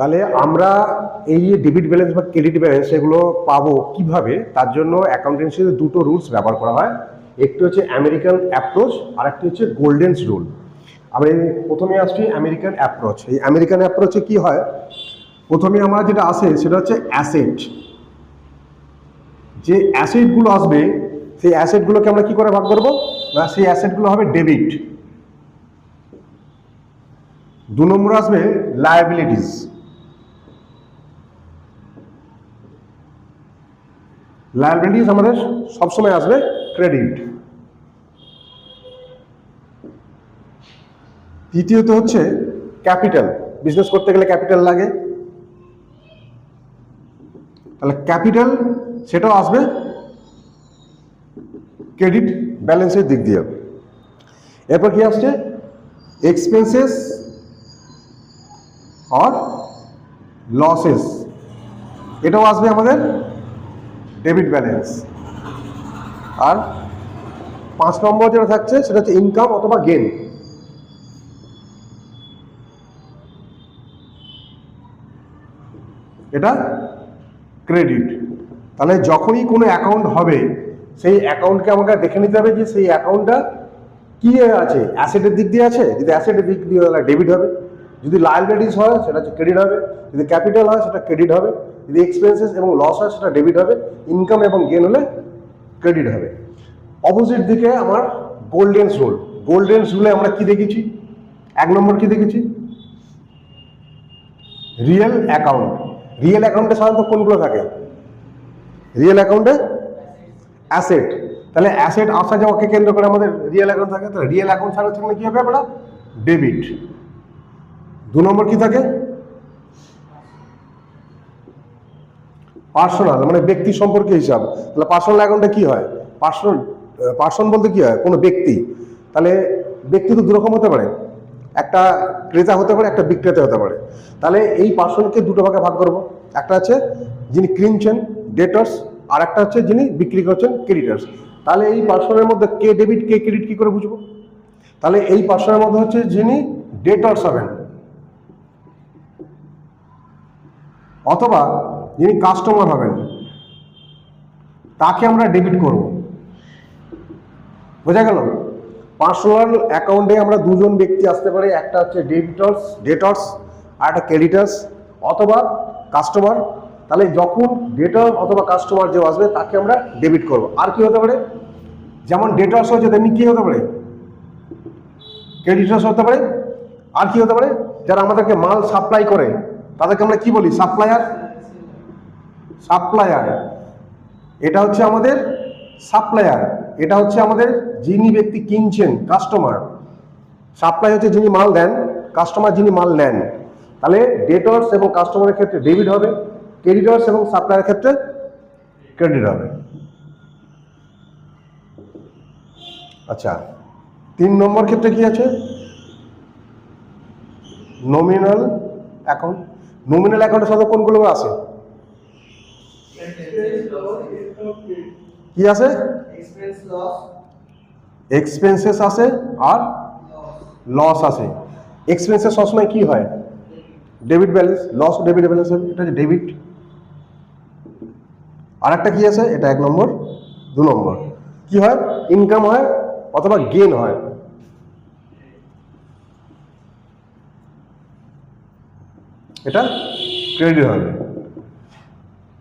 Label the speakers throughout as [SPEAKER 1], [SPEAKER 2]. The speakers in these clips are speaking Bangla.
[SPEAKER 1] তাহলে আমরা এই ডেবিট ব্যালেন্স বা ক্রেডিট ব্যালেন্স এগুলো পাবো কিভাবে, তার জন্য অ্যাকাউন্টেন্সিতে দুটো রুলস ব্যবহার করা হয়। একটি হচ্ছে আমেরিকান অ্যাপ্রোচ আর একটি হচ্ছে গোল্ডেন রুল। আমি প্রথমে আসছি আমেরিকান অ্যাপ্রোচ। এই আমেরিকান অ্যাপ্রোচে কি হয়, প্রথমে আমার যেটা আসে সেটা হচ্ছে অ্যাসেট। যে অ্যাসেটগুলো আসবে সেই অ্যাসেটগুলোকে আমরা কি করে ভাগ করবো না, সেই অ্যাসেটগুলো হবে ডেবিট। 2 নম্বর আসবে লায়াবিলিটিস। লায়াবিলিটিস আমাদের সবসময় আসবে ক্রেডিট। তৃতীয়ত হচ্ছে ক্যাপিটাল। বিজনেস করতে গেলে ক্যাপিটাল লাগে, তাহলে ক্যাপিটাল সেটাও আসবে ক্রেডিট ব্যালেন্সের দিক দিয়ে। এরপর কি আসছে এক্সপেন্সেস আর লসেস, এটাও আসবে আমাদের ডেবিট ব্যালেন্স। আর 5 নম্বর যেটা থাকছে সেটা হচ্ছে ইনকাম অথবা গেন। এটা ক্রেডিট। তাহলে যখনই কোনো অ্যাকাউন্ট হবে সেই অ্যাকাউন্টকে আমাকে দেখে নিতে হবে যে সেই অ্যাকাউন্টটা কি আছে, অ্যাসেটের দিক দিয়ে আছে। যদি অ্যাসেটের দিক দিয়ে তাহলে ডেবিট হবে, যদি লায়াবিলিটিস হয় সেটা হচ্ছে ক্রেডিট হবে, যদি ক্যাপিটাল হয় সেটা ক্রেডিট হবে, যদি এক্সপেন্সেস এবং লস হয় সেটা ডেবিট হবে, ইনকাম এবং গেন হলে ক্রেডিট হবে। অপোজিট দিকে আমার গোল্ডেন রুল। গোল্ডেন রুলে আমরা কি দেখেছি, 1 নম্বর কি দেখেছি রিয়েল অ্যাকাউন্ট। রিয়েল অ্যাকাউন্টে সাধারণত কোনগুলো থাকে, রিয়েল অ্যাকাউন্টে অ্যাসেট। তাহলে অ্যাসেট আসা যাওয়াকে কেন্দ্র করে আমাদের রিয়েল অ্যাকাউন্ট থাকে। তাহলে রিয়েল অ্যাকাউন্ট ছাড়া থাকলে কি হবে আমরা ডেবিট। 2 নম্বর কি থাকে পার্সোনাল, মানে ব্যক্তি সম্পর্কে হিসাব। তাহলে পার্সোনাল অ্যাকাউন্টে কি হয়, পার্সন বলতে কি হয় কোনো ব্যক্তি। তাহলে ব্যক্তি তো দুরকম হতে পারে, একটা ক্রেতা হতে পারে, একটা বিক্রেতা হতে পারে। তাহলে এই পার্সনকে দুটো ভাগে ভাগ করব। একটা আছে যিনি কিনছেন ডেটর্স, আর একটা হচ্ছে যিনি বিক্রি করছেন ক্রেডিটার্স। তাহলে এই পার্সনের মধ্যে কে ডেবিট কে ক্রেডিট কি করে বুঝবো, তাহলে এই পার্সনের মধ্যে হচ্ছে যিনি ডেটর্স হবেন অথবা যিনি কাস্টমার হবেন তাকে আমরা ডেবিট করব। বোঝা গেল? পার্সোনাল অ্যাকাউন্টে আমরা দুজন ব্যক্তি আসতে পারে, একটা হচ্ছে ডেটর্স আর একটা ক্রেডিটার্স অথবা কাস্টমার। তাহলে যখন ডেটর অথবা কাস্টমার যে আসবে তাকে আমরা ডেবিট করব। আর কি হতে পারে, যেমন ডেটর্স হচ্ছে তেমনি কি হতে পারে ক্রেডিটার্স হতে পারে। আর কি হতে পারে, যারা আমাদেরকে মাল সাপ্লাই করে তাদেরকে আমরা কি বলি সাপ্লায়ার। এটা হচ্ছে আমাদের সাপ্লায়ার। এটা হচ্ছে আমাদের যিনি ব্যক্তি কিনছেন কাস্টমার। সাপ্লাই হচ্ছে যিনি মাল দেন, কাস্টমার যিনি মাল নেন। তাহলে ডেটর্স এবং কাস্টমারের ক্ষেত্রে ডেবিট হবে, ক্রেডিটর্স এবং সাপ্লায়ারের ক্ষেত্রে ক্রেডিট হবে। আচ্ছা, 3 নম্বর ক্ষেত্রে কি আছে নমিনাল অ্যাকাউন্ট। নমিনাল অ্যাকাউন্টে সাধারণত কোনগুলো আছে, কি আছে এক্সপেন্সেস আছে আর লস আছে। এক্সপেন্সেস সবসময় কি হয় debit balance, loss debit balance হবে, এটা হচ্ছে ডেবিট। আর একটা কি আছে, এটা 1 নম্বর। 2 নম্বর কি হয় ইনকাম হয় অথবা গেন হয়, এটা ক্রেডিট হবে।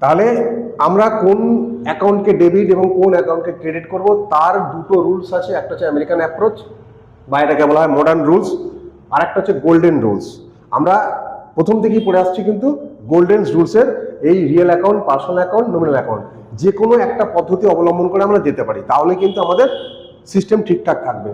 [SPEAKER 1] তাহলে আমরা কোন অ্যাকাউন্টকে ডেবিট এবং কোন অ্যাকাউন্টকে ক্রেডিট করব তার দুটো রুলস আছে। একটা হচ্ছে আমেরিকান অ্যাপ্রোচ বা এটাকে বলা হয় মডার্ন রুলস, আর একটা হচ্ছে গোল্ডেন রুলস। আমরা প্রথম থেকেই পড়ে আসছি কিন্তু গোল্ডেন রুলসের এই real account, personal account, nominal account যে কোনো একটা পদ্ধতি অবলম্বন করে আমরা যেতে পারি, তাহলে কিন্তু আমাদের সিস্টেম ঠিকঠাক থাকবে।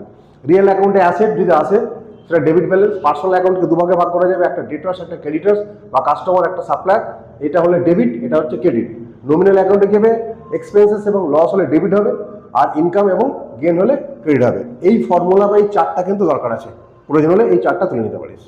[SPEAKER 1] রিয়েল অ্যাকাউন্টে অ্যাসেট যদি আসে সেটা ডেবিট ব্যালেন্স। পার্সোনাল অ্যাকাউন্টকে দুভাগে ভাগ করা যাবে, একটা ডেটর্স একটা ক্রেডিটার্স বা কাস্টমার একটা সাপ্লায়ার। এটা হলে ডেবিট, এটা হচ্ছে ক্রেডিট। নমিনাল অ্যাকাউন্টে কি হবে এক্সপেন্সেস এবং লস হলে ডেবিট হবে, আর ইনকাম এবং গেন হলে ক্রেডিট হবে। এই ফর্মুলা বা এই চার্টটা কিন্তু দরকার আছে, প্রয়োজন হলে এই চার্টটা তুলে নিতে পারিস।